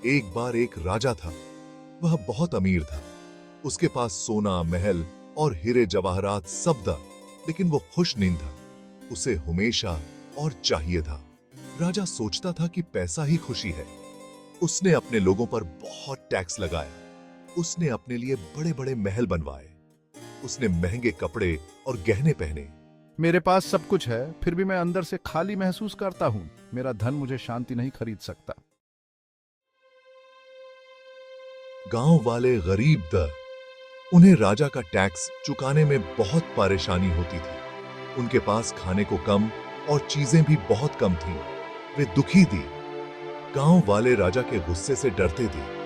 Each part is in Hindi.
एक बार एक राजा था। वह बहुत अमीर था। उसके पास सोना, महल और हीरे जवाहरात सब था, लेकिन वो खुश नहीं था। उसे हमेशा और चाहिए था। राजा सोचता था कि पैसा ही खुशी है। उसने अपने लोगों पर बहुत टैक्स लगाया। उसने अपने लिए बड़े बड़े महल बनवाए। उसने महंगे कपड़े और गहने पहने। मेरे पास सब कुछ है, फिर भी मैं अंदर से खाली महसूस करता हूं। मेरा धन मुझे शांति नहीं खरीद सकता। गांव वाले गरीब थे। उन्हें राजा का टैक्स चुकाने में बहुत परेशानी होती थी। उनके पास खाने को कम और चीजें भी बहुत कम थीं। वे दुखी थी। गांव वाले राजा के गुस्से से डरते थे।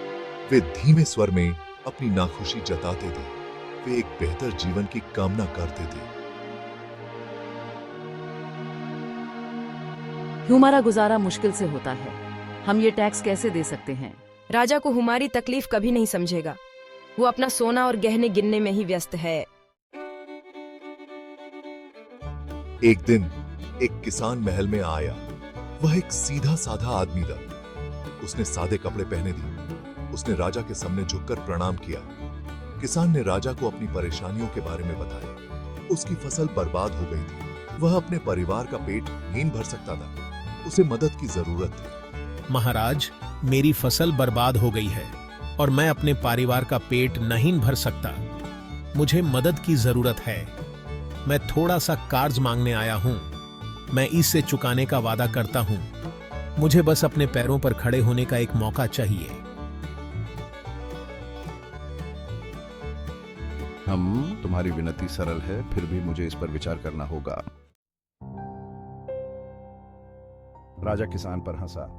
वे धीमे स्वर में अपनी नाखुशी जताते थे। वे एक बेहतर जीवन की कामना करते थे। हमारा गुजारा मुश्किल से होता है। हम ये टैक्स कैसे दे सकते हैं? राजा को हमारी तकलीफ कभी नहीं समझेगा। वो अपना सोना और गहने गिनने में ही व्यस्त है। एक दिन एक किसान महल में आया। वह एक सीधा साधा आदमी था। उसने सादे कपड़े पहने थे। उसने राजा के सामने झुककर प्रणाम किया। किसान ने राजा को अपनी परेशानियों के बारे में बताया। उसकी फसल बर्बाद हो गई थी। वह अपने परिवार का पेट नहीं भर सकता था। उसे मदद की जरूरत थी। महाराज, मेरी फसल बर्बाद हो गई है और मैं अपने परिवार का पेट नहीं भर सकता। मुझे मदद की जरूरत है। मैं थोड़ा सा कर्ज मांगने आया हूं। मैं इससे चुकाने का वादा करता हूं। मुझे बस अपने पैरों पर खड़े होने का एक मौका चाहिए। तुम्हारी विनती सरल है, फिर भी मुझे इस पर विचार करना होगा। राजा किसान पर हंसा।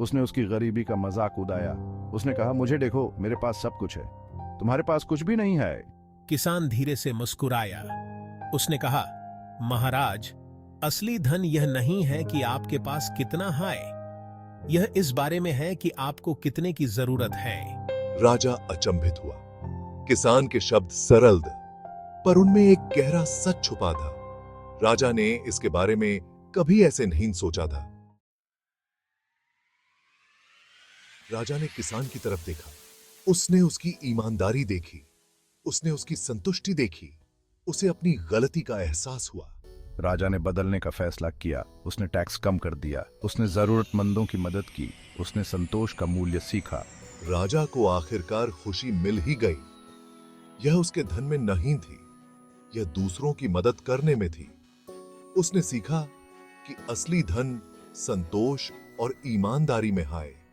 उसने उसकी गरीबी का मजाक उड़ाया। उसने कहा, मुझे देखो, मेरे पास सब कुछ है, तुम्हारे पास कुछ भी नहीं है। किसान धीरे से मुस्कुराया। उसने कहा, महाराज, असली धन यह नहीं है कि आपके पास कितना है। यह इस बारे में है कि आपको कितने की जरूरत है। राजा अचंभित हुआ। किसान के शब्द सरल थे, पर उनमें एक गहरा सच छुपा था। राजा ने इसके बारे में कभी ऐसे नहीं सोचा था। राजा ने किसान की तरफ देखा। उसने उसकी ईमानदारी देखी। उसने उसकी संतुष्टि देखी। उसे अपनी गलती का एहसास हुआ। राजा ने बदलने का फैसला किया। उसने टैक्स कम कर दिया। उसने जरूरतमंदों की मदद की। उसने संतोष का मूल्य सीखा। राजा को आखिरकार खुशी मिल ही गई। यह उसके धन में नहीं थी, यह दूसरों की मदद करने में थी। उसने सीखा कि असली धन संतोष और ईमानदारी में है।